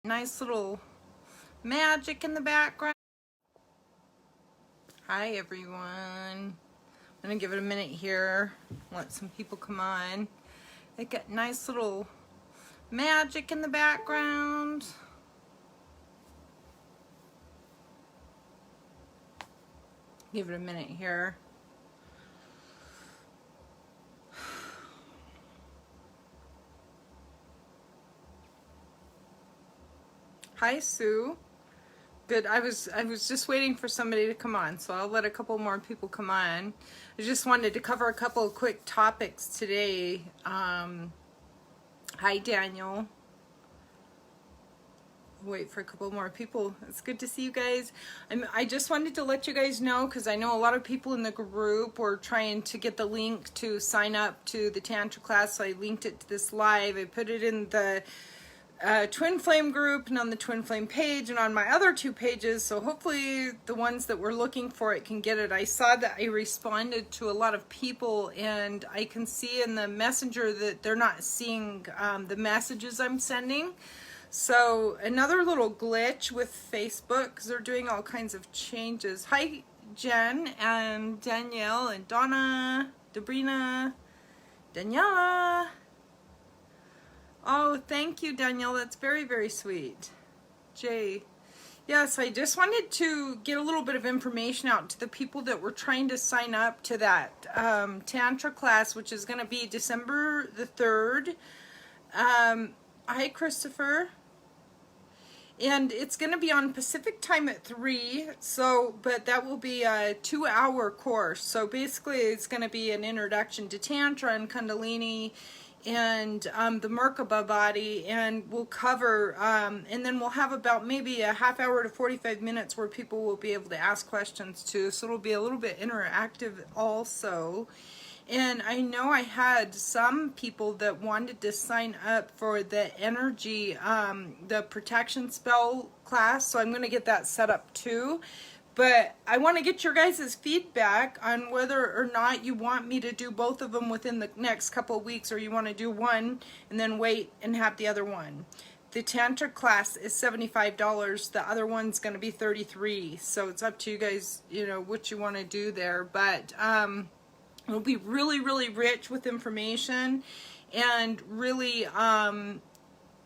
Nice little magic in the background. Hi everyone. I'm gonna give it a minute here. Let some people come on. They got nice little magic in the background. Give it a minute here. Hi Sue. Good. I was just waiting for somebody to come on, so I'll let a couple more people come on. I just wanted to cover a couple of quick topics today. Hi Daniel. Wait for a couple more people. It's good to see you guys. I just wanted to let you guys know, because I know a lot of people in the group were trying to get the link to sign up to the Tantra class, so I linked it to this live. I put it in the Twin Flame group and on the Twin Flame page and on my other two pages, so hopefully the ones that were looking for it can get it. I saw that I responded to a lot of people, and I can see in the messenger that they're not seeing the messages I'm sending. So another little glitch with Facebook, because they're doing all kinds of changes. Hi Jen and Danielle and Donna, Debrina, Daniela. Oh, thank you, Danielle. That's very, very sweet. Jay. Yes, I just wanted to get a little bit of information out to the people that were trying to sign up to that Tantra class, which is going to be December the 3rd. Hi, Christopher. And it's going to be on Pacific time at 3, but that will be a 2-hour course. So basically it's going to be an introduction to Tantra and Kundalini and the Merkaba body, and we'll cover, and then we'll have about maybe a half hour to 45 minutes where people will be able to ask questions too. So it'll be a little bit interactive also. And I know I had some people that wanted to sign up for the energy, the protection spell class, so I'm going to get that set up too. But I want to get your guys' feedback on whether or not you want me to do both of them within the next couple of weeks, or you want to do one and then wait and have the other one. The Tantra class is $75. The other one's going to be $33. So it's up to you guys, you know, what you want to do there. But it'll be really, really rich with information and really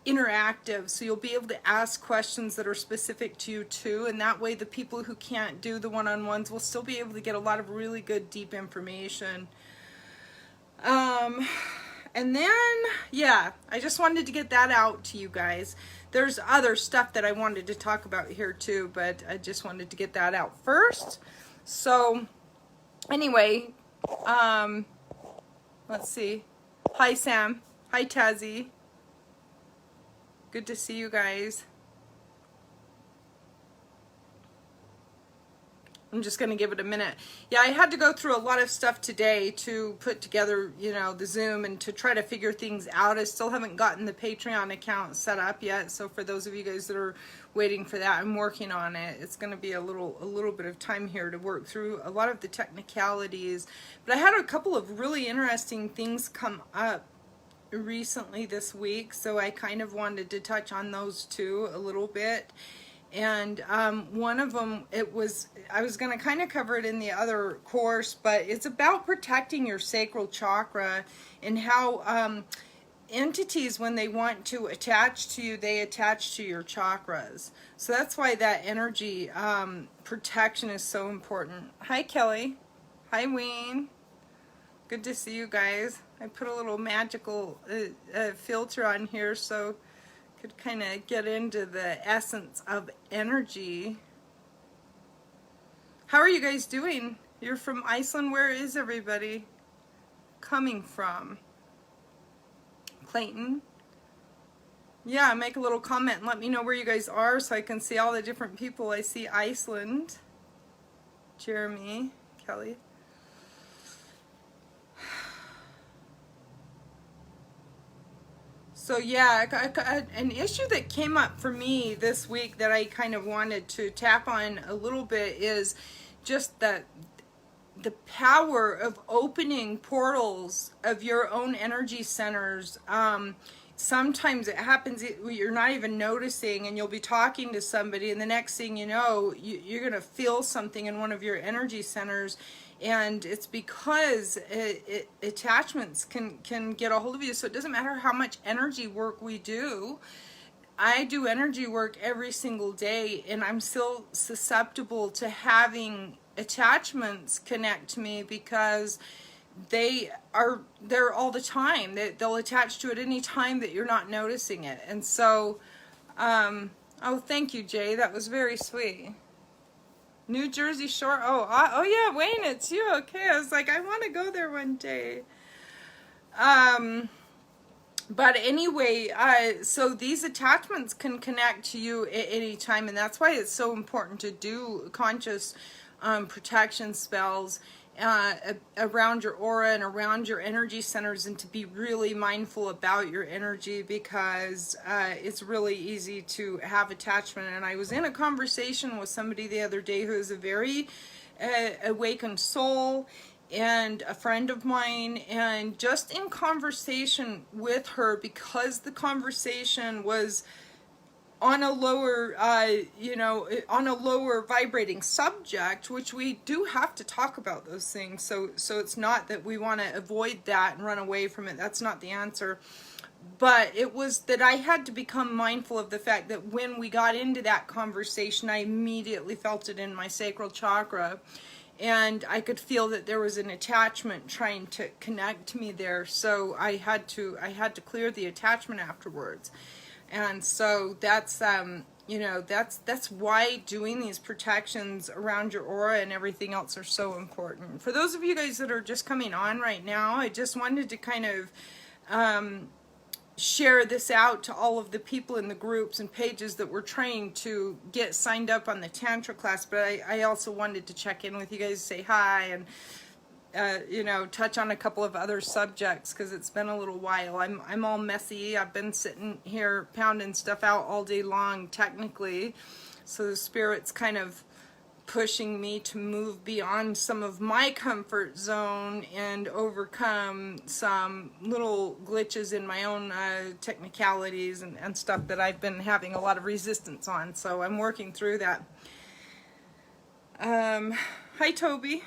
interactive, so you'll be able to ask questions that are specific to you too, and that way the people who can't do the one-on-ones will still be able to get a lot of really good deep information. And then, yeah, I just wanted to get that out to you guys. There's other stuff that I wanted to talk about here too, but I just wanted to get that out first. So anyway, let's see. Hi Sam. Hi Tazzy. Good to see you guys. I'm just going to give it a minute. Yeah, I had to go through a lot of stuff today to put together, you know, the Zoom and to try to figure things out. I still haven't gotten the Patreon account set up yet. So for those of you guys that are waiting for that, I'm working on it. It's going to be a little bit of time here to work through a lot of the technicalities. But I had a couple of really interesting things come up recently this week, so I kind of wanted to touch on those too a little bit. And one of them, I was going to kind of cover it in the other course, but it's about protecting your sacral chakra and how entities, when they want to attach to you, they attach to your chakras. So that's why that energy protection is so important. Hi Kelly. Hi Wayne. Good to see you guys. I put a little magical filter on here so I could kind of get into the essence of energy. How are you guys doing? You're from Iceland. Where is everybody coming from? Clayton? Yeah, make a little comment and let me know where you guys are so I can see all the different people. I see Iceland. Jeremy, Kelly. So yeah, an issue that came up for me this week that I kind of wanted to tap on a little bit is just the power of opening portals of your own energy centers. sometimes it happens, you're not even noticing, and you'll be talking to somebody, and the next thing you know, you're going to feel something in one of your energy centers, and it's because attachments can get a hold of you. So it doesn't matter how much energy work we do. I do energy work every single day, and I'm still susceptible to having attachments connect to me, because they're all the time. They'll attach to it any time that you're not noticing it. And so, oh, thank you, Jay. That was very sweet. New Jersey Shore. Oh yeah, Wayne, it's you. Okay, I was like, I want to go there one day. But anyway, so these attachments can connect to you at any time, and that's why it's so important to do conscious protection spells around your aura and around your energy centers, and to be really mindful about your energy, because it's really easy to have attachment. And I was in a conversation with somebody the other day who is a very awakened soul and a friend of mine, and just in conversation with her, because the conversation was on a lower, on a lower vibrating subject, which we do have to talk about those things. So it's not that we want to avoid that and run away from it. That's not the answer. But it was that I had to become mindful of the fact that when we got into that conversation, I immediately felt it in my sacral chakra. And I could feel that there was an attachment trying to connect to me there. So I had to clear the attachment afterwards. And so that's that's why doing these protections around your aura and everything else are so important. For those of you guys that are just coming on right now, I just wanted to kind of share this out to all of the people in the groups and pages that we're trying to get signed up on the Tantra class. But I also wanted to check in with you guys, say hi, and touch on a couple of other subjects, because it's been a little while. I'm all messy. I've been sitting here pounding stuff out all day long, technically. So the Spirit's kind of pushing me to move beyond some of my comfort zone and overcome some little glitches in my own technicalities and stuff that I've been having a lot of resistance on. So I'm working through that. Hi, Toby.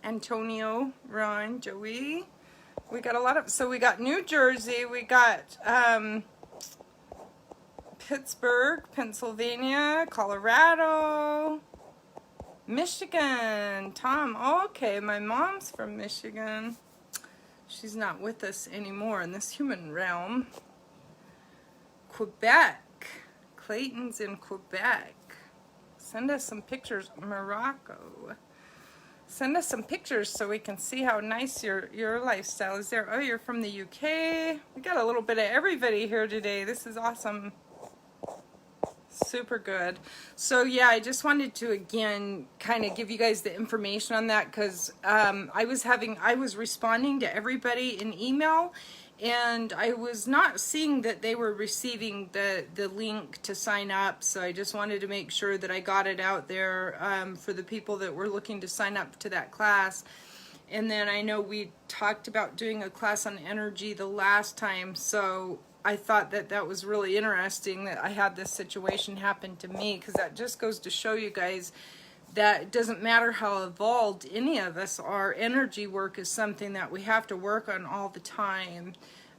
Antonio, Ron, Joey. We got a lot of, so we got New Jersey, we got Pittsburgh, Pennsylvania, Colorado, Michigan. Tom, okay, my mom's from Michigan. She's not with us anymore in this human realm. Quebec. Clayton's in Quebec. Send us some pictures. Morocco. Send us some pictures so we can see how nice your lifestyle is there. Oh, you're from the UK. We got a little bit of everybody here today. This is awesome. Super good. So yeah, I just wanted to again kind of give you guys the information on that, because I was responding to everybody in email, and I was not seeing that they were receiving the link to sign up. So I just wanted to make sure that I got it out there for the people that were looking to sign up to that class. And then I know we talked about doing a class on energy the last time, so I thought that was really interesting that I had this situation happen to me, because that just goes to show you guys that it doesn't matter how evolved any of us are, energy work is something that we have to work on all the time,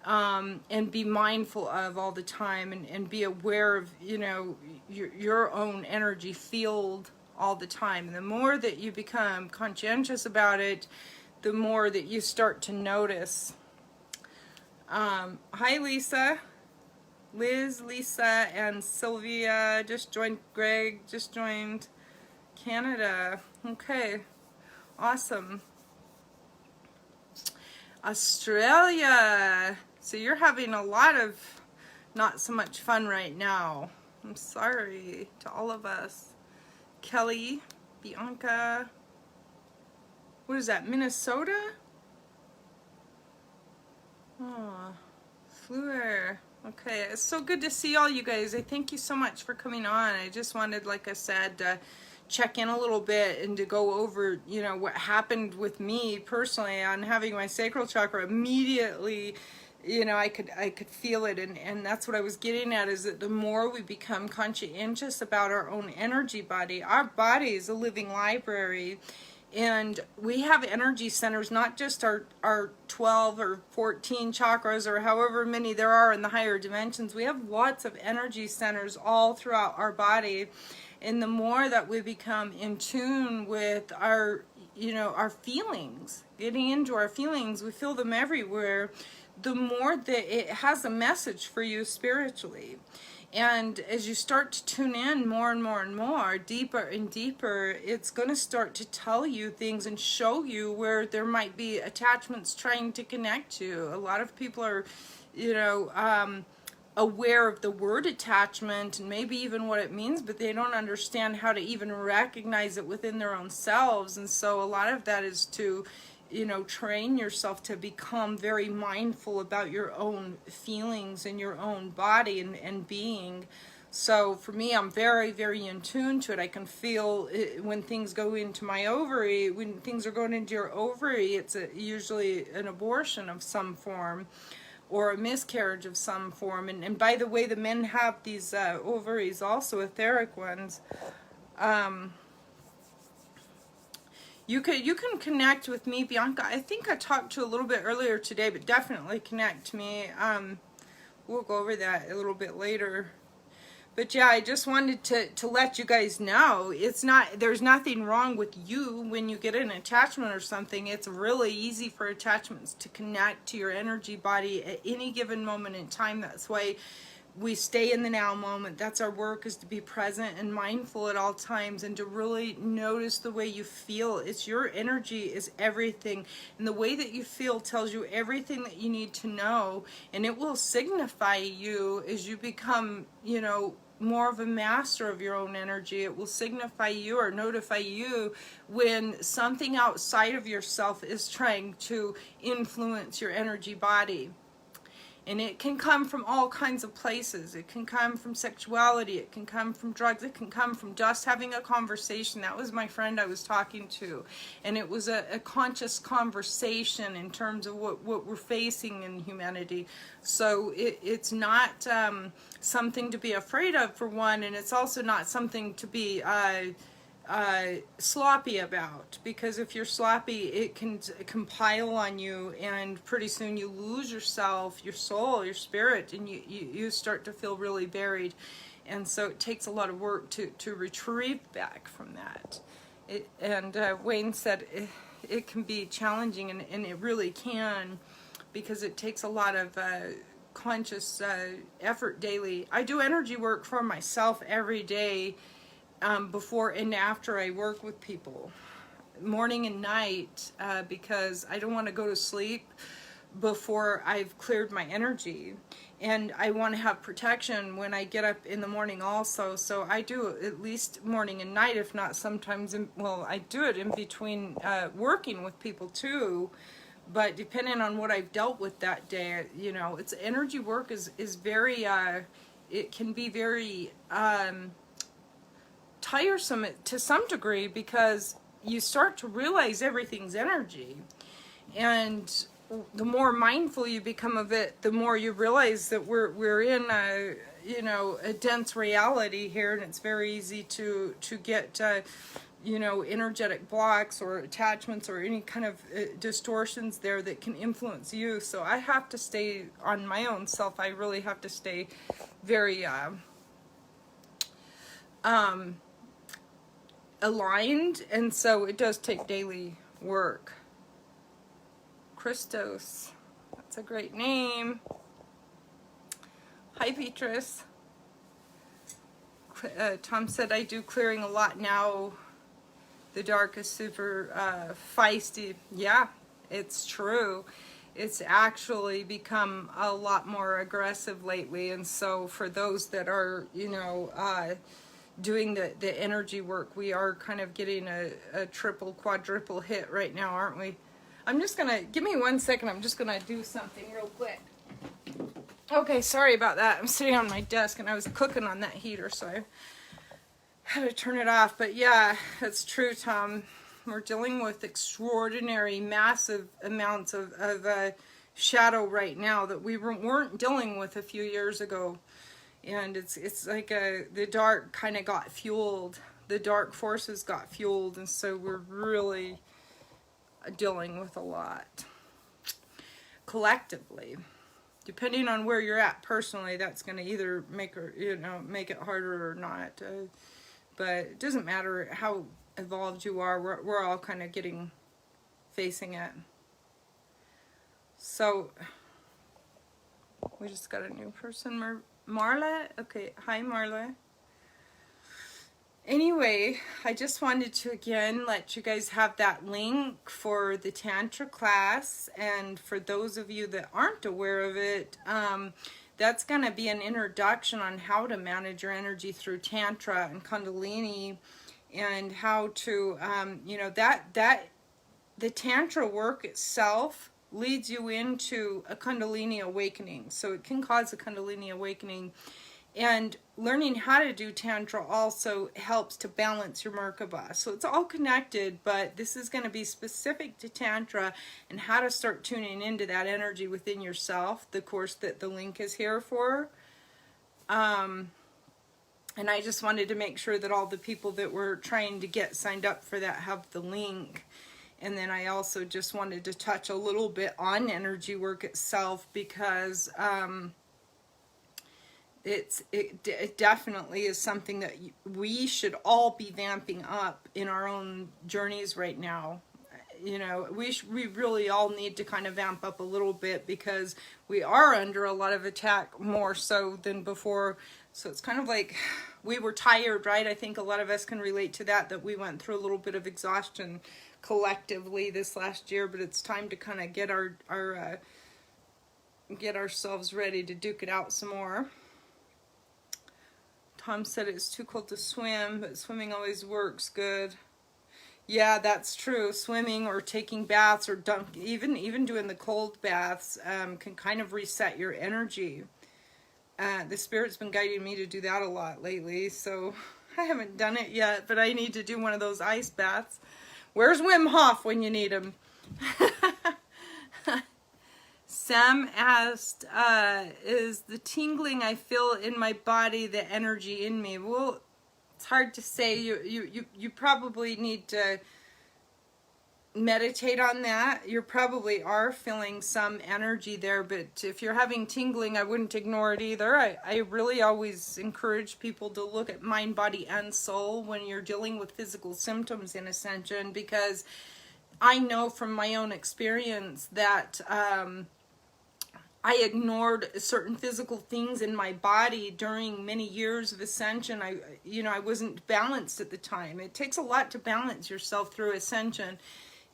and be mindful of all the time, and be aware of, your own energy field all the time. And the more that you become conscientious about it, the more that you start to notice. Hi, Lisa. Liz, Lisa, and Sylvia just joined. Greg just joined. Canada. Okay. Awesome. Australia. So you're having a lot of not so much fun right now. I'm sorry to all of us. Kelly, Bianca. What is that, Minnesota? Oh, Fleur. Okay, it's so good to see all you guys. I thank you so much for coming on. I just wanted, like I said, to check in a little bit and to go over, what happened with me personally on having my sacral chakra immediately you know, I could feel it, and that's what I was getting at, is that the more we become conscientious about our own energy body, our body is a living library, and we have energy centers, not just our 12 or 14 chakras or however many there are in the higher dimensions. We have lots of energy centers all throughout our body, and the more that we become in tune with our, you know, our feelings, getting into our feelings, we feel them everywhere, the more that it has a message for you spiritually. And as you start to tune in more and more and more, deeper and deeper, it's going to start to tell you things and show you where there might be attachments trying to connect you. A lot of people are, you know, aware of the word attachment and maybe even what it means, but they don't understand how to even recognize it within their own selves. And so a lot of that is to, you know, train yourself to become very mindful about your own feelings and your own body and being. So for me, I'm very, very in tune to it. I can feel it when things go into my ovary. When things are going into your ovary, it's usually an abortion of some form or a miscarriage of some form. And by the way, the men have these ovaries, also etheric ones. You can connect with me, Bianca. I think I talked to you a little bit earlier today, but definitely connect to me. We'll go over that a little bit later. But yeah, I just wanted to let you guys know, there's nothing wrong with you when you get an attachment or something. It's really easy for attachments to connect to your energy body at any given moment in time. That's why we stay in the now moment. That's our work, is to be present and mindful at all times, and to really notice the way you feel. It's your energy is everything, and the way that you feel tells you everything that you need to know, and it will signify you as you become, you know, more of a master of your own energy. It will signify you or notify you when something outside of yourself is trying to influence your energy body. And it can come from all kinds of places. It can come from sexuality. It can come from drugs. It can come from just having a conversation. That was my friend I was talking to. And it was a conscious conversation in terms of what we're facing in humanity. So it's not something to be afraid of, for one. And it's also not something to be sloppy about, because if you're sloppy, it can compile on you, and pretty soon you lose yourself, your soul, your spirit, and you start to feel really buried. And so it takes a lot of work to retrieve back from that. Wayne said it can be challenging, and it really can, because it takes a lot of conscious effort daily. I do energy work for myself every day, before and after I work with people, morning and night, because I don't want to go to sleep before I've cleared my energy, and I want to have protection when I get up in the morning also. So I do at least morning and night, if not sometimes I do it in between working with people too, but depending on what I've dealt with that day, you know, it's energy work is very it can be very tiresome to some degree, because you start to realize everything's energy, and the more mindful you become of it, the more you realize that we're in a, you know, a dense reality here, and it's very easy to get you know, energetic blocks or attachments or any kind of distortions there that can influence you. So I have to stay on my own self. I really have to stay very aligned, and so it does take daily work. Christos, that's a great name. Hi, Beatrice. Tom said, I do clearing a lot now. The dark is super feisty. Yeah, it's true. It's actually become a lot more aggressive lately, and so for those that are, you know, doing the energy work, we are kind of getting a triple, quadruple hit right now, aren't we? I'm just gonna, give me 1 second, I'm just gonna do something real quick. Okay, sorry about that. I'm sitting on my desk and I was cooking on that heater, so I had to turn it off. But yeah, that's true, Tom. We're dealing with extraordinary, massive amounts of shadow right now that we weren't dealing with a few years ago. And it's like the dark kind of got fueled. The dark forces got fueled, and so we're really dealing with a lot collectively. Depending on where you're at personally, that's going to either make it harder or not. But it doesn't matter how evolved you are. We're all kind of facing it. So we just got a new person, Marla. Okay, hi Marla. Anyway, I just wanted to again let you guys have that link for the Tantra class, and for those of you that aren't aware of it, that's going to be an introduction on how to manage your energy through Tantra and Kundalini, and how to, the Tantra work itself leads you into a Kundalini awakening. So it can cause a Kundalini awakening. And learning how to do Tantra also helps to balance your Merkaba. So it's all connected, but this is going to be specific to Tantra and how to start tuning into that energy within yourself, the course that the link is here for. And I just wanted to make sure that all the people that were trying to get signed up for that have the link. And then I also just wanted to touch a little bit on energy work itself, because it definitely is something that we should all be vamping up in our own journeys right now. You know, we really all need to kind of vamp up a little bit, because we are under a lot of attack, more so than before. So it's kind of like we were tired, right? I think a lot of us can relate to that we went through a little bit of exhaustion collectively this last year, but it's time to kind of get get ourselves ready to duke it out some more. Tom said it's too cold to swim, but swimming always works good. Yeah, that's true. Swimming or taking baths or even doing the cold baths can kind of reset your energy. The Spirit's been guiding me to do that a lot lately, so I haven't done it yet, but I need to do one of those ice baths. Where's Wim Hof when you need him? Sam asked, is the tingling I feel in my body the energy in me? Well, it's hard to say. You probably need to meditate on that. You probably are feeling some energy there, but if you're having tingling, I wouldn't ignore it either. I really always encourage people to look at mind, body, and soul when you're dealing with physical symptoms in Ascension, because I know from my own experience that I ignored certain physical things in my body during many years of Ascension. I wasn't balanced at the time. It takes a lot to balance yourself through Ascension.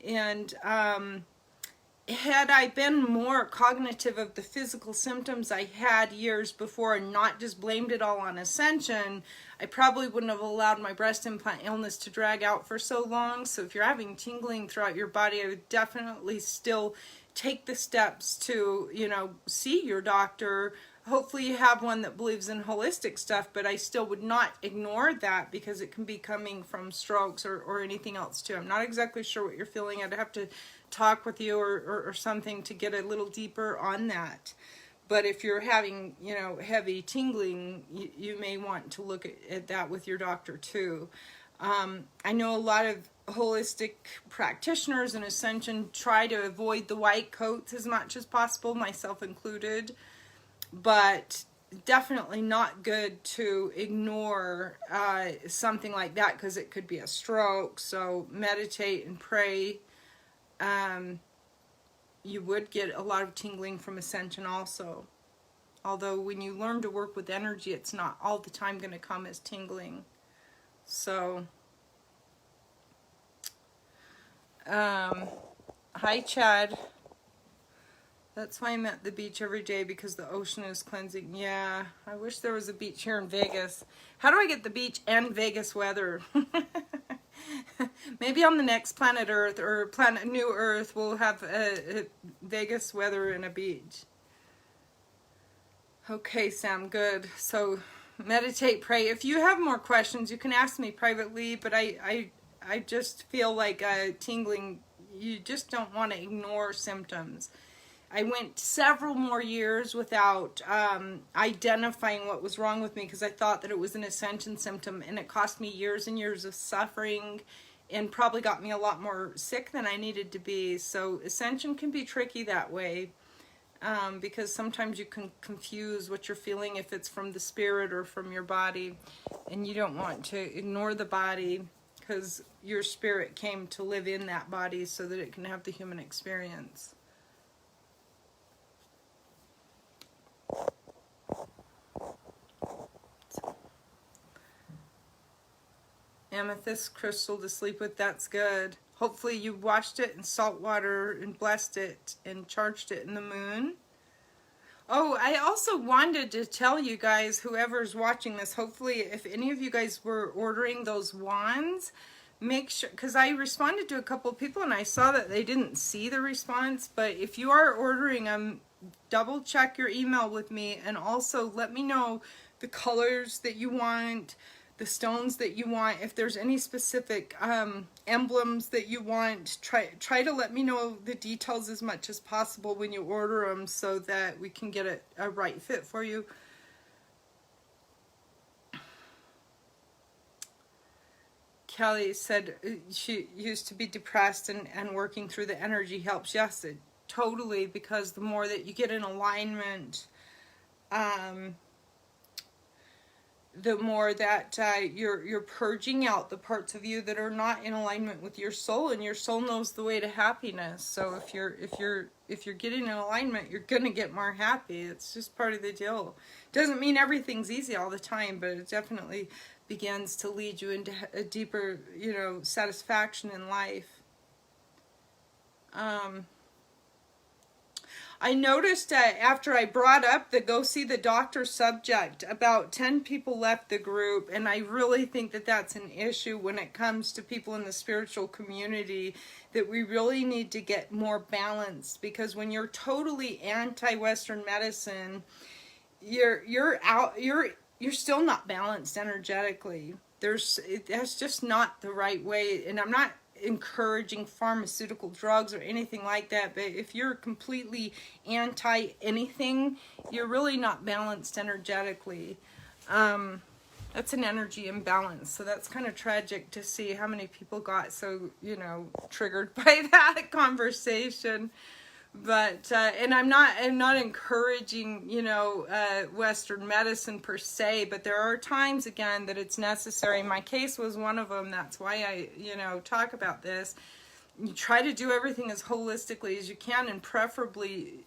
And had I been more cognitive of the physical symptoms I had years before and not just blamed it all on Ascension, I probably wouldn't have allowed my breast implant illness to drag out for so long. So if you're having tingling throughout your body, I would definitely still take the steps to, see your doctor. Hopefully you have one that believes in holistic stuff, but I still would not ignore that, because it can be coming from strokes or anything else too. I'm not exactly sure what you're feeling. I'd have to talk with you or something to get a little deeper on that. But if you're having, heavy tingling, you may want to look at that with your doctor too. I know a lot of holistic practitioners in Ascension try to avoid the white coats as much as possible, myself included. But definitely not good to ignore something like that, because it could be a stroke. So meditate and pray. You would get a lot of tingling from Ascension also. Although when you learn to work with energy, it's not all the time going to come as tingling. So, hi Chad. That's why I'm at the beach every day, because the ocean is cleansing. Yeah, I wish there was a beach here in Vegas. How do I get the beach and Vegas weather? Maybe on the next Planet Earth or Planet New Earth, we'll have a Vegas weather and a beach. Okay, Sam, good. So meditate, pray. If you have more questions, you can ask me privately, but I just feel like tingling, you just don't want to ignore symptoms. I went several more years without identifying what was wrong with me because I thought that it was an ascension symptom, and it cost me years and years of suffering and probably got me a lot more sick than I needed to be. So ascension can be tricky that way, because sometimes you can confuse what you're feeling if it's from the spirit or from your body, and you don't want to ignore the body because your spirit came to live in that body so that it can have the human experience. Amethyst crystal to sleep with, that's good. Hopefully you washed it in salt water and blessed it and charged it in the moon. Oh, I also wanted to tell you guys, whoever's watching this, hopefully if any of you guys were ordering those wands, make sure, because I responded to a couple of people and I saw that they didn't see the response, but if you are ordering them, double check your email with me, and also let me know the colors that you want, the stones that you want, if there's any specific emblems that you want. Try to let me know the details as much as possible when you order them so that we can get a right fit for you. Kelly said she used to be depressed, and working through the energy helps. Yes, totally, because the more that you get in alignment, the more that you're purging out the parts of you that are not in alignment with your soul, and your soul knows the way to happiness. So if you're getting in alignment, you're gonna get more happy. It's just part of the deal. Doesn't mean everything's easy all the time, but it definitely begins to lead you into a deeper, satisfaction in life. I noticed that after I brought up the go see the doctor subject, about 10 people left the group, and I really think that that's an issue when it comes to people in the spiritual community, that we really need to get more balanced, because when you're totally anti-Western medicine, you're still not balanced energetically. That's just not the right way, and I'm not encouraging pharmaceutical drugs or anything like that, but if you're completely anti anything, you're really not balanced energetically. That's an energy imbalance, so that's kind of tragic to see how many people got so triggered by that conversation. But and I'm not encouraging Western medicine per se, but there are times again that it's necessary. My case was one of them. That's why I talk about this. You try to do everything as holistically as you can, and preferably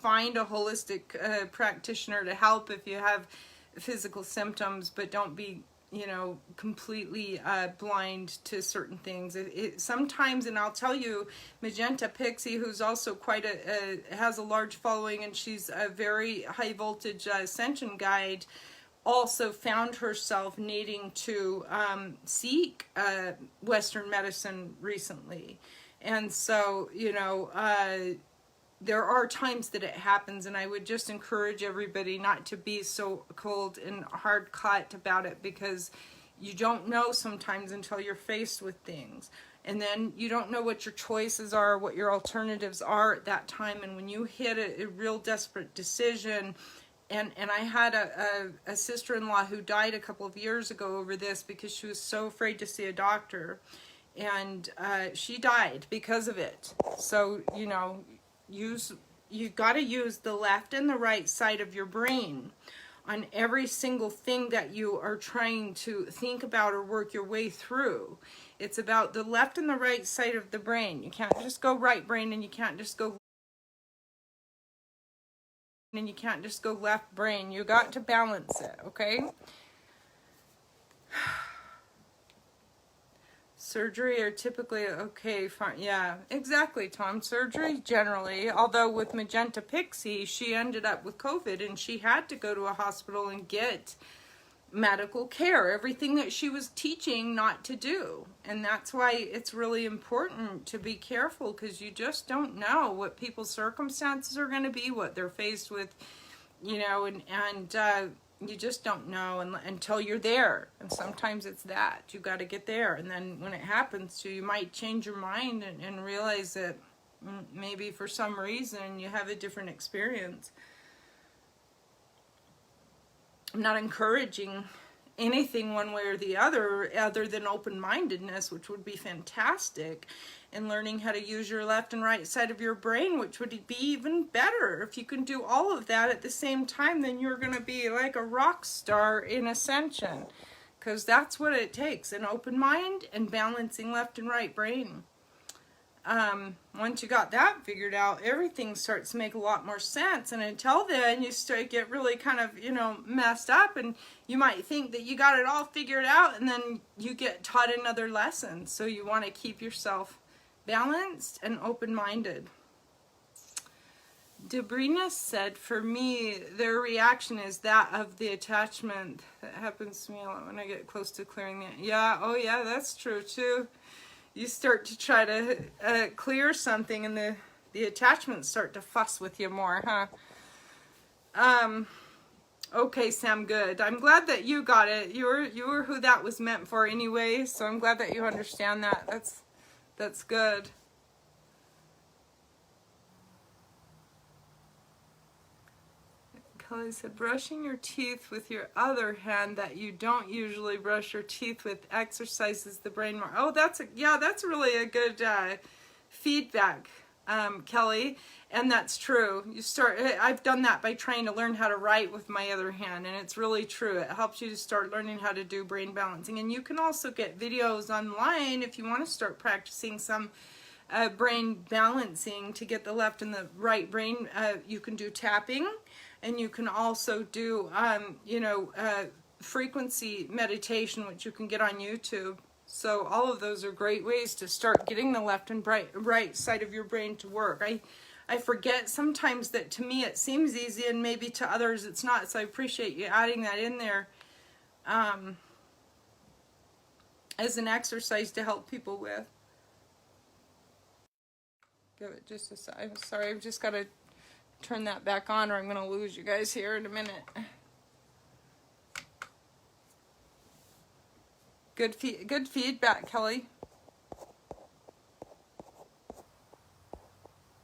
find a holistic practitioner to help if you have physical symptoms, but don't be completely blind to certain things. Sometimes, and I'll tell you, Magenta Pixie, who's also has a large following, and she's a very high voltage ascension guide, also found herself needing to seek Western medicine recently. And so, there are times that it happens, and I would just encourage everybody not to be so cold and hard cut about it, because you don't know sometimes until you're faced with things, and then you don't know what your choices are, what your alternatives are at that time. And when you hit a real desperate decision, and I had a sister-in-law who died a couple of years ago over this because she was so afraid to see a doctor, and she died because of it. So you got to use the left and the right side of your brain on every single thing that you are trying to think about or work your way through. It's about the left and the right side of the brain. You can't just go right brain, and you can't just go left brain. You got to balance it, okay? Surgery are typically okay, fine. Yeah, exactly, Tom. Surgery generally, although with Magenta Pixie, she ended up with COVID and she had to go to a hospital and get medical care, everything that she was teaching not to do. And that's why it's really important to be careful, because you just don't know what people's circumstances are going to be, what they're faced with, and you just don't know until you're there. And sometimes it's that you got to get there, and then when it happens to you, you might change your mind and realize that Maybe for some reason you have a different experience. I'm not encouraging anything one way or the other than open-mindedness, which would be fantastic, and learning how to use your left and right side of your brain, which would be even better. If you can do all of that at the same time, then you're going to be like a rock star in ascension, because that's what it takes, an open mind and balancing left and right brain. Once you got that figured out, everything starts to make a lot more sense. And until then, you start get really kind of, messed up, and you might think that you got it all figured out, and then you get taught another lesson. So you want to keep yourself balanced and open-minded. Debrina said, for me, their reaction is that of the attachment. That happens to me a lot when I get close to clearing that. Yeah, oh yeah, that's true too. You start to try to clear something, and the attachments start to fuss with you more, huh? Okay, Sam, good. I'm glad that you got it. You were who that was meant for anyway, so I'm glad that you understand that. That's good. Kelly said, brushing your teeth with your other hand that you don't usually brush your teeth with exercises the brain more. Oh, that's really a good feedback, Kelly, and that's true. I've done that by trying to learn how to write with my other hand, and it's really true. It helps you to start learning how to do brain balancing, and you can also get videos online if you want to start practicing some brain balancing to get the left and the right brain. You can do tapping. And you can also do, frequency meditation, which you can get on YouTube. So all of those are great ways to start getting the left and right side of your brain to work. I forget sometimes that to me it seems easy, and maybe to others it's not. So I appreciate you adding that in there as an exercise to help people with. Give it just a sec. I'm sorry, I've just got to turn that back on, or I'm going to lose you guys here in a minute. Good feedback, Kelly.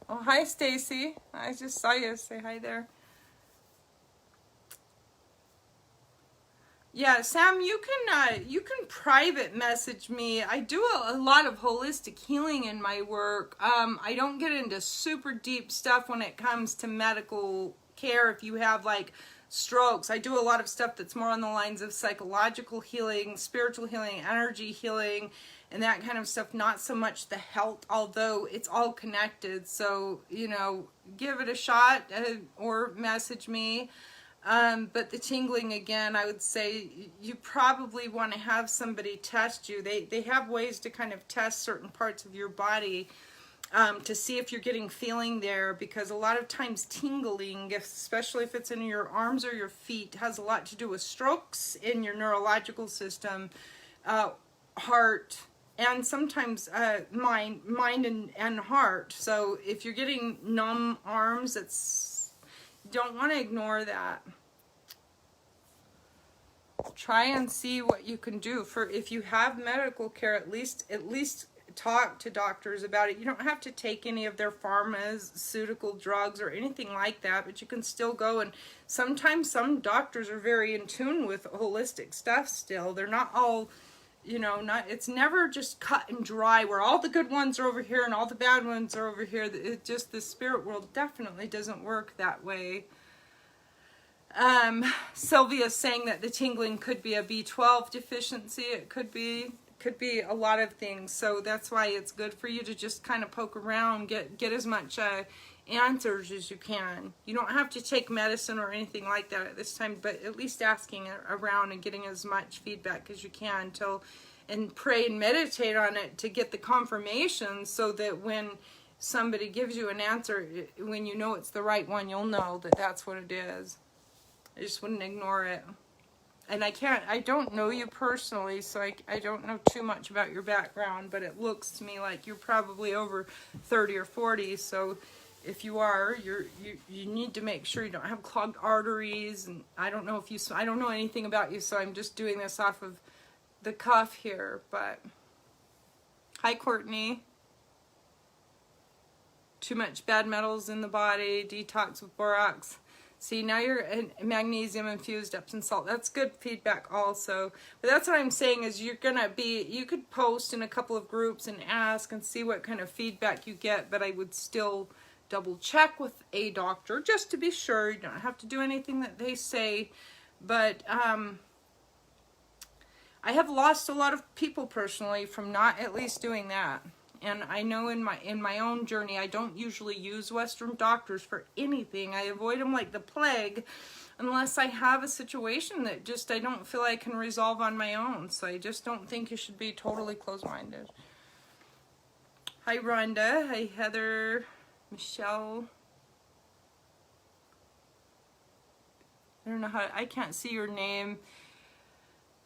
Oh, hi, Stacy. I just saw you. Say hi there. Yeah, Sam, you can private message me. I do a lot of holistic healing in my work. I don't get into super deep stuff when it comes to medical care. If you have like strokes, I do a lot of stuff that's more on the lines of psychological healing, spiritual healing, energy healing, and that kind of stuff. Not so much the health, although it's all connected. So, give it a shot or message me. But the tingling, again, I would say you probably want to have somebody test you. They have ways to kind of test certain parts of your body to see if you're getting feeling there, because a lot of times tingling, especially if it's in your arms or your feet, has a lot to do with strokes in your neurological system, heart, and sometimes mind and heart. So if you're getting numb arms, don't want to ignore that. Try and see what you can do. For if you have medical care, at least talk to doctors about it. You don't have to take any of their pharmaceutical drugs or anything like that, but you can still go, and sometimes some doctors are very in tune with holistic stuff still. They're not all, it's never just cut and dry where all the good ones are over here and all the bad ones are over here. The spirit world definitely doesn't work that way. Sylvia's saying that the tingling could be a B12 deficiency. It could be a lot of things. So that's why it's good for you to just kind of poke around, get as much answers as you can. You don't have to take medicine or anything like that at this time, but at least asking around and getting as much feedback as you can and pray and meditate on it to get the confirmation, so that when somebody gives you an answer, when you know it's the right one, you'll know that that's what it is. I just wouldn't ignore it. And I don't know you personally, so I don't know too much about your background, but it looks to me like you're probably over 30 or 40, so if you are, you need to make sure you don't have clogged arteries, and I don't know anything about you, so I'm just doing this off of the cuff here, but hi, Courtney. too much bad metals in the body, detox with borax. See, now you're magnesium infused Epsom salt. That's good feedback also. But that's what I'm saying is you could post in a couple of groups and ask and see what kind of feedback you get, but I would still double check with a doctor just to be sure. You don't have to do anything that they say. But I have lost a lot of people personally from not at least doing that. And I know in my own journey, I don't usually use Western doctors for anything. I avoid them like the plague unless I have a situation that just I don't feel I can resolve on my own. So I just don't think you should be totally closed-minded. Hi, Rhonda. Hi, Heather. Michelle. I don't know how, I can't see your name.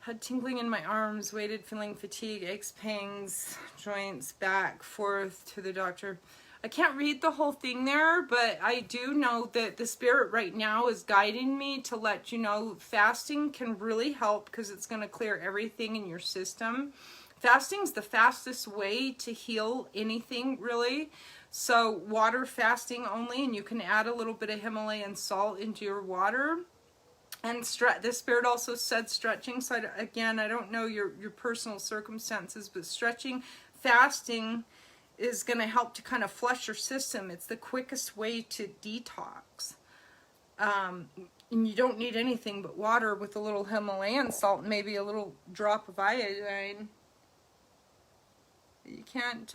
Had tingling in my arms, waited, feeling fatigue, aches, pangs, joints, back, forth to the doctor. I can't read the whole thing there, but I do know that the spirit right now is guiding me to let you know fasting can really help because it's going to clear everything in your system. Fasting's the fastest way to heal anything, really. So water fasting only, and you can add a little bit of Himalayan salt into your water. And the spirit also said stretching. So again, I don't know your personal circumstances, but stretching, fasting is going to help to kind of flush your system. It's the quickest way to detox. And you don't need anything but water with a little Himalayan salt and maybe a little drop of iodine. You can't,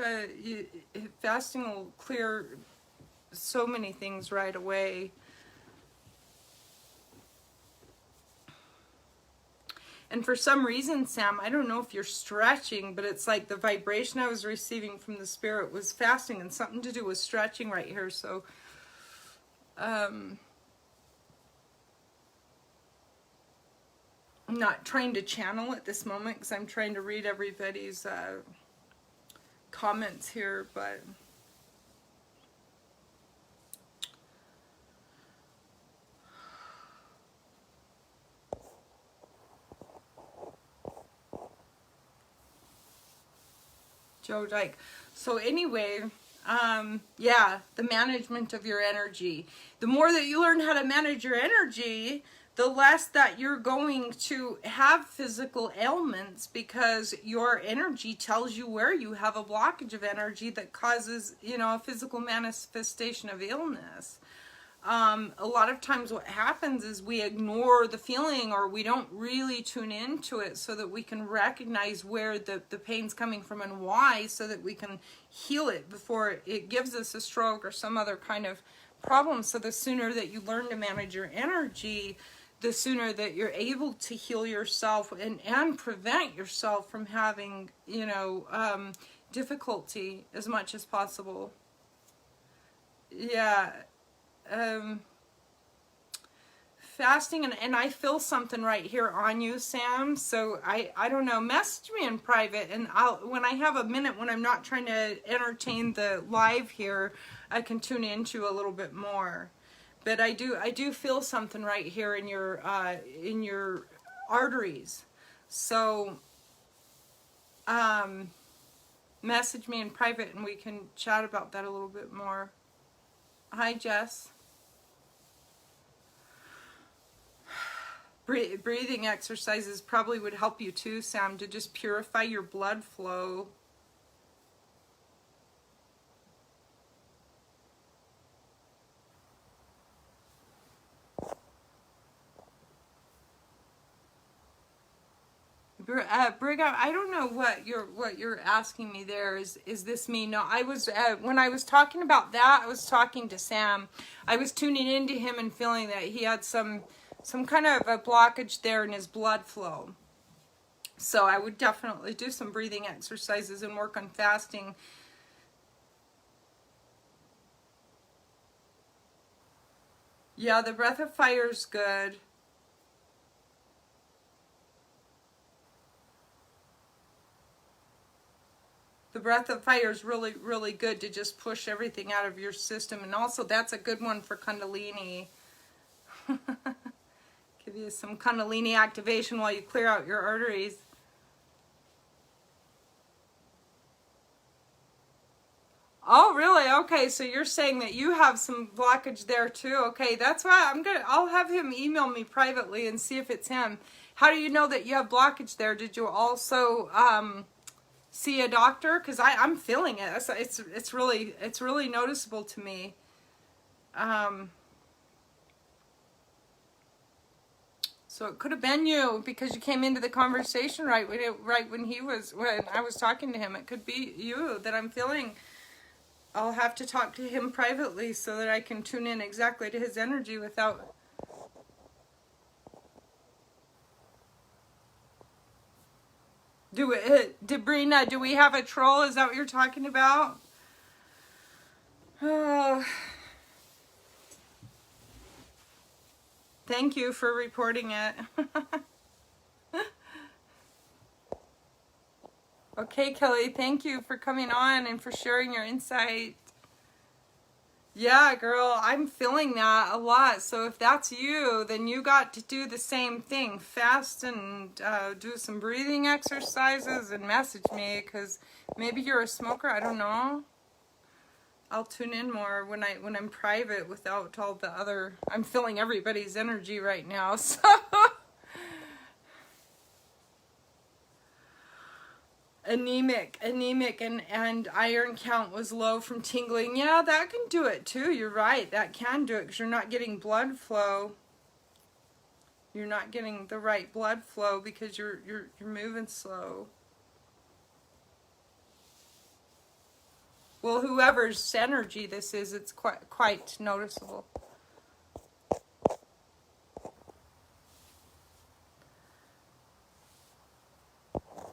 fasting will clear so many things right away. And for some reason, Sam, I don't know if you're stretching, but it's like the vibration I was receiving from the spirit was fasting and something to do with stretching right here. So, I'm not trying to channel at this moment because I'm trying to read everybody's comments here, but... Joe Dyke. So anyway, yeah, the management of your energy. The more that you learn how to manage your energy, the less that you're going to have physical ailments because your energy tells you where you have a blockage of energy that causes, you know, a physical manifestation of illness. A lot of times what happens is we ignore the feeling or we don't really tune into it so that we can recognize where the pain's coming from and why, so that we can heal it before it gives us a stroke or some other kind of problem. So the sooner that you learn to manage your energy, the sooner that you're able to heal yourself and prevent yourself from having, you know, difficulty as much as possible. Yeah. Fasting, and I feel something right here on you, Sam, so I don't know, message me in private, and when I have a minute, when I'm not trying to entertain the live here, I can tune into a little bit more. But I do feel something right here in your arteries. So message me in private and we can chat about that a little bit more. Hi, Jess. Breathing exercises probably would help you too, Sam, to just purify your blood flow. Briga, I don't know what you're asking me there. Is this me? No, I was when I was talking about that, I was talking to Sam. I was tuning into him and feeling that he had some kind of a blockage there in his blood flow. So I would definitely do some breathing exercises and work on fasting. Yeah, the breath of fire is good. The breath of fire is really, really good to just push everything out of your system. And also, that's a good one for Kundalini. Give you some Kundalini activation while you clear out your arteries. Oh, really? Okay, so you're saying that you have some blockage there too. Okay, that's why I'll have him email me privately and see if it's him. How do you know that you have blockage there? Did you also see a doctor? Because I'm feeling it. It's really noticeable to me. So it could have been you because you came into the conversation right when I was talking to him. It could be you that I'm feeling. I'll have to talk to him privately so that I can tune in exactly to his energy without... Debrina, do we have a troll? Is that what you're talking about? Oh. Thank you for reporting it. Okay, Kelly, thank you for coming on and for sharing your insight. Yeah, girl, I'm feeling that a lot. So if that's you, then you got to do the same thing. Fast and do some breathing exercises and message me, because maybe you're a smoker. I don't know. I'll tune in more when I'm private without all the other... I'm feeling everybody's energy right now, so... Anemic, and iron count was low from tingling. Yeah, that can do it too. You're right. That can do it because you're not getting blood flow. You're not getting the right blood flow because you're moving slow. Well, whoever's energy this is, it's quite noticeable.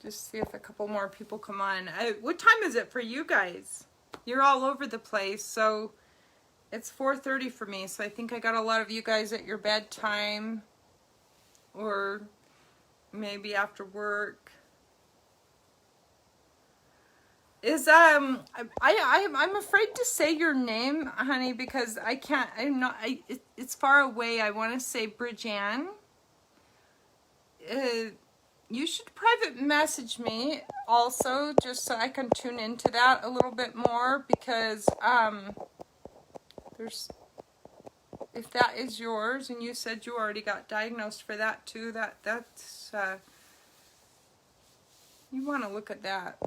Just see if a couple more people come on. What time is it for you guys? You're all over the place, so it's 4:30 for me, so I think I got a lot of you guys at your bedtime or maybe after work. Is I'm afraid to say your name, honey, because I can't. It's far away. I want to say Bridgeanne. You should private message me also, just so I can tune into that a little bit more, because if that is yours, and you said you already got diagnosed for that too, that's you want to look at that.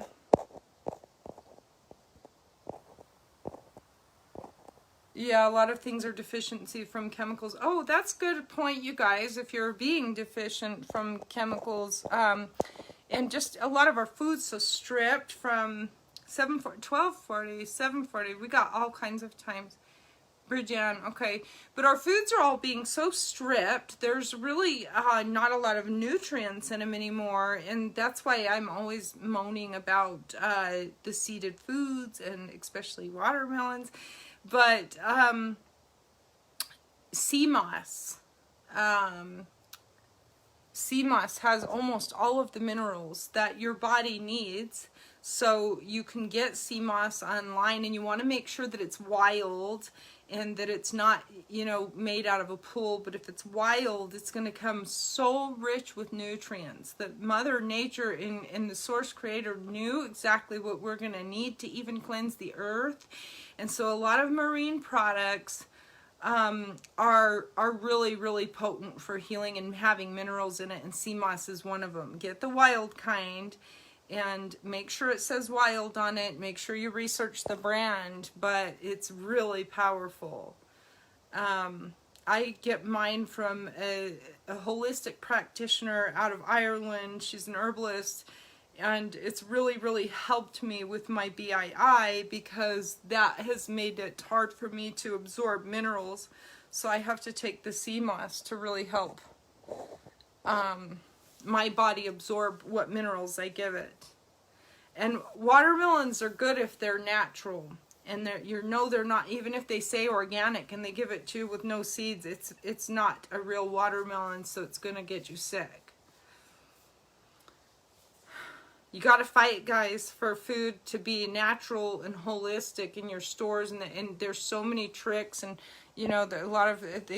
Yeah, a lot of things are deficiency from chemicals. Oh, that's a good point, you guys. If you're being deficient from chemicals, and just a lot of our food's so stripped from 12:40, 7:40. We got all kinds of times. Bridgeanne, okay. But our foods are all being so stripped. There's really not a lot of nutrients in them anymore. And that's why I'm always moaning about the seeded foods, and especially watermelons. But sea moss has almost all of the minerals that your body needs. So you can get sea moss online, and you want to make sure that it's wild and that it's not, made out of a pool. But if it's wild, it's going to come so rich with nutrients that Mother Nature and the Source Creator knew exactly what we're going to need to even cleanse the earth. And so a lot of marine products are really, really potent for healing and having minerals in it, and sea moss is one of them. Get the wild kind, and make sure it says wild on it. Make sure you research the brand, but it's really powerful. I get mine from a holistic practitioner out of Ireland. She's an herbalist, and it's really, really helped me with my BII, because that has made it hard for me to absorb minerals. So I have to take the sea moss to really help my body absorb what minerals I give it. And watermelons are good if they're natural, and they're not, even if they say organic and they give it to you with no seeds, it's not a real watermelon, so it's gonna get you sick. You got to fight, guys, for food to be natural and holistic in your stores, and there's so many tricks, and they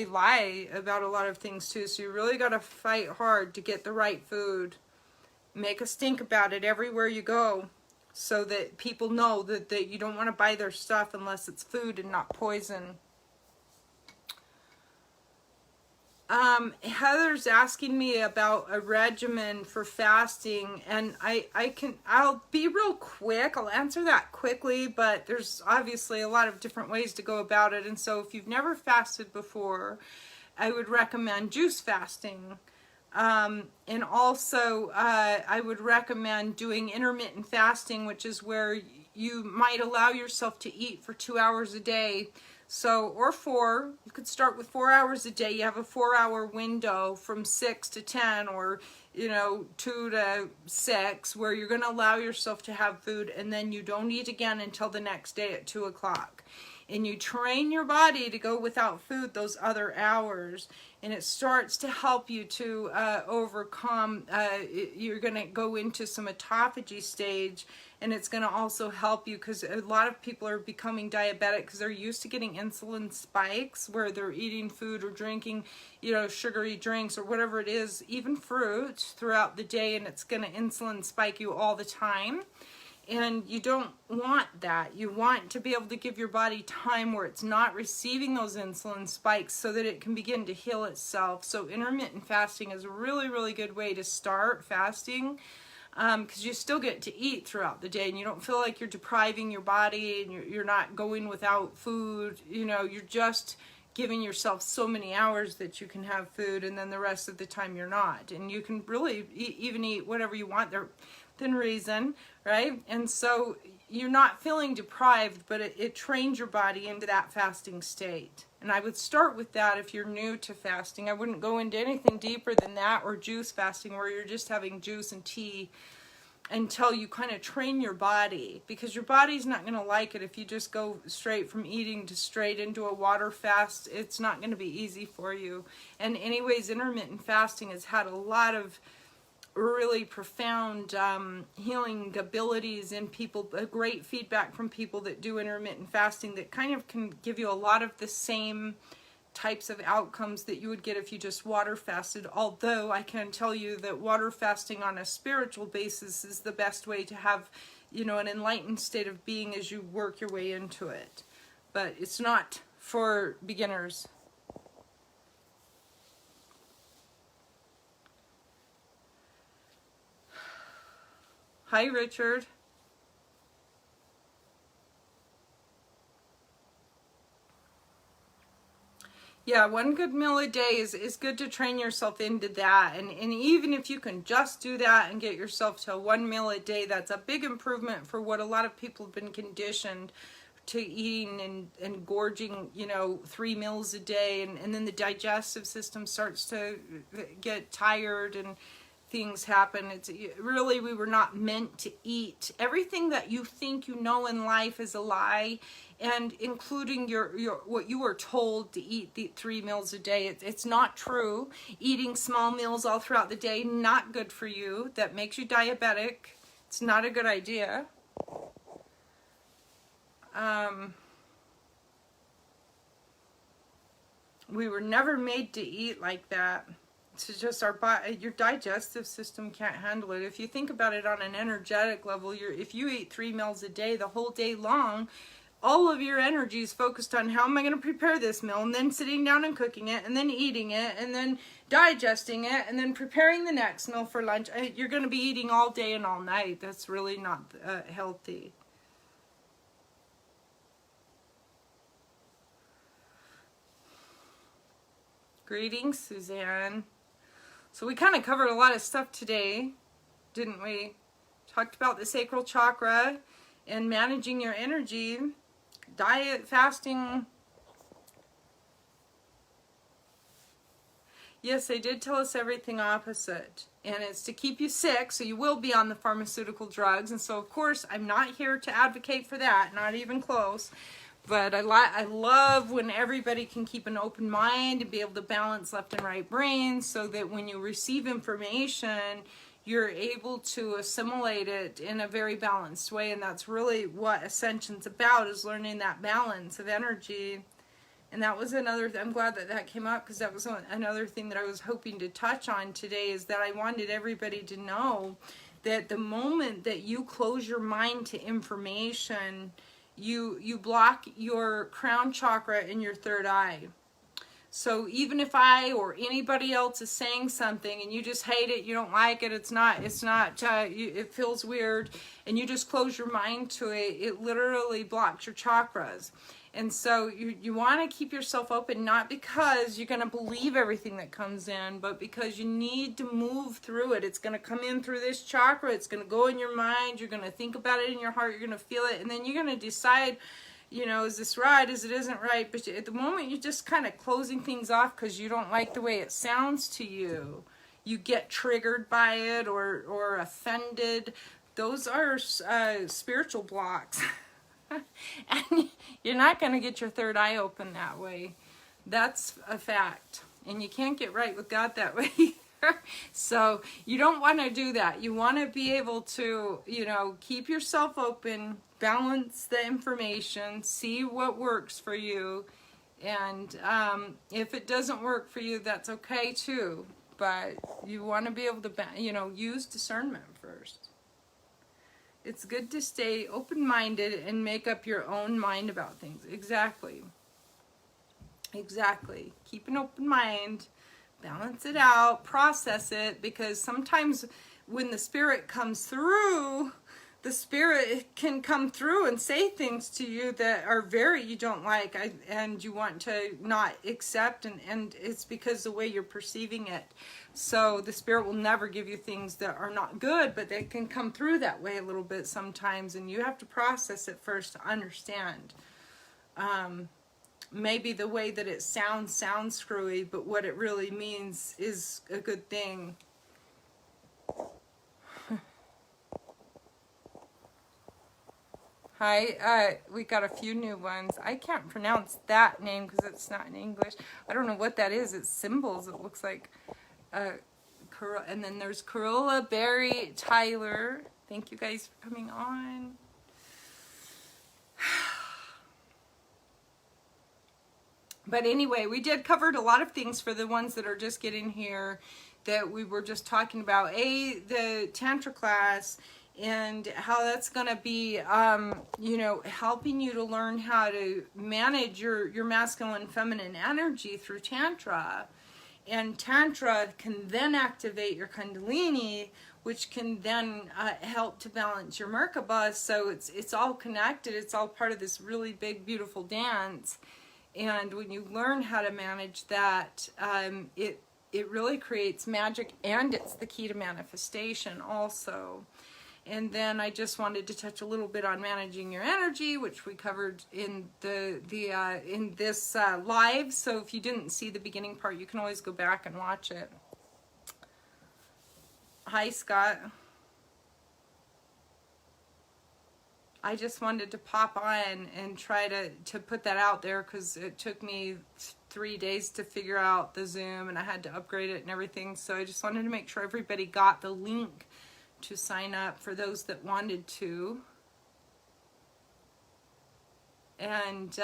lie about a lot of things too. So you really got to fight hard to get the right food. Make a stink about it everywhere you go. so that people know that you don't want to buy their stuff unless it's food and not poison. Heather's asking me about a regimen for fasting, and I'll be real quick. I'll answer that quickly, but there's obviously a lot of different ways to go about it. And so if you've never fasted before, I would recommend juice fasting. And also, I would recommend doing intermittent fasting, which is where you might allow yourself to eat for 2 hours a day. So, or 4, you could start with 4 hours a day. You have a 4-hour window from 6 to 10, or, 2 to 6, where you're going to allow yourself to have food, and then you don't eat again until the next day at 2 o'clock. And you train your body to go without food those other hours, and it starts to help you to overcome, you're going to go into some autophagy stage, and it's going to also help you, because a lot of people are becoming diabetic because they're used to getting insulin spikes where they're eating food or drinking, sugary drinks or whatever it is, even fruit throughout the day, and it's going to insulin spike you all the time. And you don't want that. You want to be able to give your body time where it's not receiving those insulin spikes so that it can begin to heal itself. So intermittent fasting is a really, really good way to start fasting, because you still get to eat throughout the day and you don't feel like you're depriving your body, and you're not going without food. You're just giving yourself so many hours that you can have food, and then the rest of the time you're not. And you can really even eat whatever you want there within reason, right? And so you're not feeling deprived, but it trains your body into that fasting state. And I would start with that if you're new to fasting. I wouldn't go into anything deeper than that, or juice fasting, where you're just having juice and tea, until you kind of train your body, because your body's not going to like it if you just go straight from eating to straight into a water fast. It's not going to be easy for you. And anyways, intermittent fasting has had a lot of really profound healing abilities in people, great feedback from people that do intermittent fasting, that kind of can give you a lot of the same types of outcomes that you would get if you just water fasted. Although I can tell you that water fasting on a spiritual basis is the best way to have, an enlightened state of being as you work your way into it. But it's not for beginners. Hi, Richard. Yeah, one good meal a day is good to train yourself into that. And even if you can just do that and get yourself to 1 meal a day, that's a big improvement for what a lot of people have been conditioned to eating and gorging, 3 meals a day. And then the digestive system starts to get tired and things happen. It's really, we were not meant to eat. Everything that you think you know in life is a lie, and including your what you were told to eat, the 3 meals a day. It's not true. Eating small meals all throughout the day, not good for you. That makes you diabetic. It's not a good idea. We were never made to eat like that. It's just our body, your digestive system can't handle it. If you think about it on an energetic level, if you eat 3 meals a day the whole day long, all of your energy is focused on how am I going to prepare this meal, and then sitting down and cooking it, and then eating it, and then digesting it, and then preparing the next meal for lunch. You're going to be eating all day and all night. That's really not healthy. Greetings, Suzanne. So we kind of covered a lot of stuff today, didn't we? Talked about the sacral chakra and managing your energy, diet, fasting. Yes, they did tell us everything opposite. And it's to keep you sick, so you will be on the pharmaceutical drugs. And so, of course, I'm not here to advocate for that, not even close. But I love when everybody can keep an open mind and be able to balance left and right brains, so that when you receive information, you're able to assimilate it in a very balanced way. And that's really what Ascension's about, is learning that balance of energy. And that was another, I'm glad that that came up, because that was another thing that I was hoping to touch on today, is that I wanted everybody to know that the moment that you close your mind to information, you block your crown chakra and your third eye. So even if I or anybody else is saying something and you just hate it, you don't like it, it feels weird, and you just close your mind to it, it literally blocks your chakras. And so you want to keep yourself open, not because you're going to believe everything that comes in, but because you need to move through it. It's going to come in through this chakra. It's going to go in your mind. You're going to think about it in your heart. You're going to feel it. And then you're going to decide, you know, is this right? Is it isn't right? But at the moment, you're just kind of closing things off because you don't like the way it sounds to you. You get triggered by it or offended. Those are spiritual blocks. And you're not going to get your third eye open that way. That's a fact. And you can't get right with God that way either. So you don't want to do that. You want to be able to, you know, keep yourself open, balance the information, see what works for you. And if it doesn't work for you, that's okay too. But you want to be able to, you know, use discernment first. It's good to stay open-minded and make up your own mind about things. Exactly. Exactly. Keep an open mind, balance it out, process it, because sometimes when the spirit comes through, the spirit can come through and say things to you that are you don't like, and you want to not accept, and it's because the way you're perceiving it. So the spirit will never give you things that are not good, but they can come through that way a little bit sometimes, and you have to process it first to understand. Maybe the way that it sounds screwy, but what it really means is a good thing. Hi, we got a few new ones. I can't pronounce that name because it's not in English. I don't know what that is. It's symbols. It looks like, and then there's Corolla, Barry, Tyler. Thank you guys for coming on. But anyway, we did covered a lot of things for the ones that are just getting here that we were just talking about. The Tantra class, and how that's going to be, you know, helping you to learn how to manage your masculine and feminine energy through Tantra. And Tantra can then activate your Kundalini, which can then help to balance your Merkaba. So it's all connected. It's all part of this really big, beautiful dance. And when you learn how to manage that, it really creates magic, and it's the key to manifestation also. And then I just wanted to touch a little bit on managing your energy, which we covered in in this live. So if you didn't see the beginning part, you can always go back and watch it. Hi, Scott. I just wanted to pop on and try to put that out there because it took me 3 days to figure out the Zoom, and I had to upgrade it and everything. So I just wanted to make sure everybody got the link to sign up for those that wanted to. And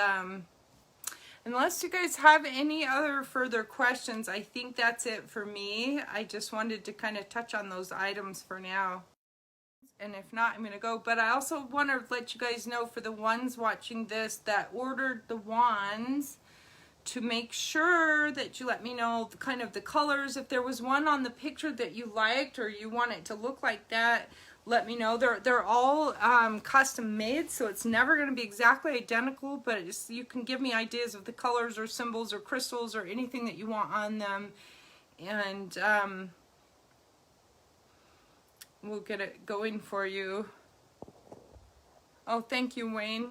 unless you guys have any other further questions, I think that's it for me. I just wanted to kind of touch on those items for now. And if not, I'm going to go. But I also want to let you guys know, for the ones watching this that ordered the wands, to make sure that you let me know kind of the colors. If there was one on the picture that you liked or you want it to look like that, let me know. They're all custom made, so it's never going to be exactly identical, but you can give me ideas of the colors or symbols or crystals or anything that you want on them. And we'll get it going for you. Oh, thank you, Wayne.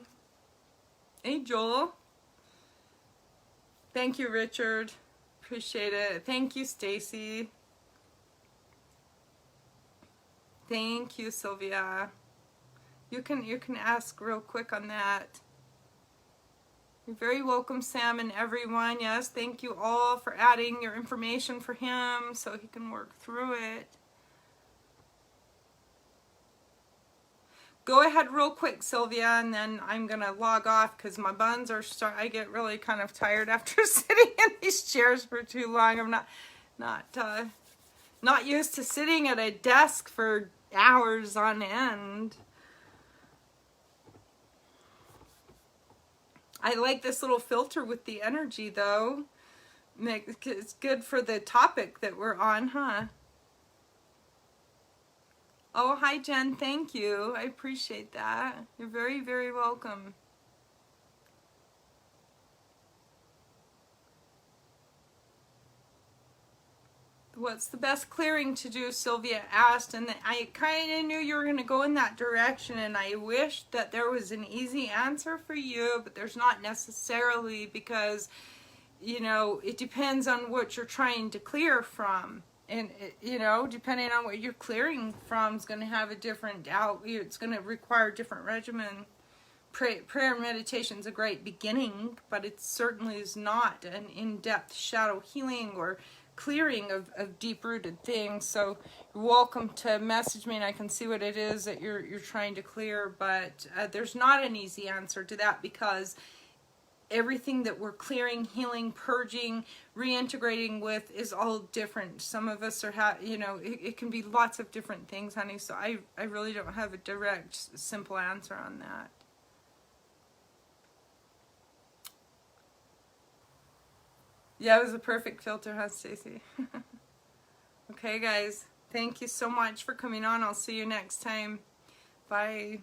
Hey, Joel. Thank you, Richard. Appreciate it. Thank you, Stacy. Thank you, Sylvia. You can ask real quick on that. You're very welcome, Sam, and everyone. Yes, thank you all for adding your information for him so he can work through it. Go ahead real quick, Sylvia, and then I'm going to log off because my buns are I get really kind of tired after sitting in these chairs for too long. I'm not Not used to sitting at a desk for hours on end. I like this little filter with the energy though. It's good for the topic that we're on, huh? Oh, hi Jen, thank you. I appreciate that. You're very, very welcome. What's the best clearing to do, Sylvia asked, and I kind of knew you were going to go in that direction, and I wish that there was an easy answer for you, but there's not necessarily, because, you know, it depends on what you're trying to clear from. And, you know, depending on what you're clearing from is going to have a different it's going to require a different regimen. Prayer and meditation is a great beginning, but it certainly is not an in-depth shadow healing or clearing of deep-rooted things. So you're welcome to message me and I can see what it is that you're trying to clear, but there's not an easy answer to that, because everything that we're clearing, healing, purging, reintegrating with is all different. Some of us are, you know, it can be lots of different things, honey, so I really don't have a direct, simple answer on that. Yeah, it was a perfect filter, huh, Stacey? Okay, guys. Thank you so much for coming on. I'll see you next time. Bye.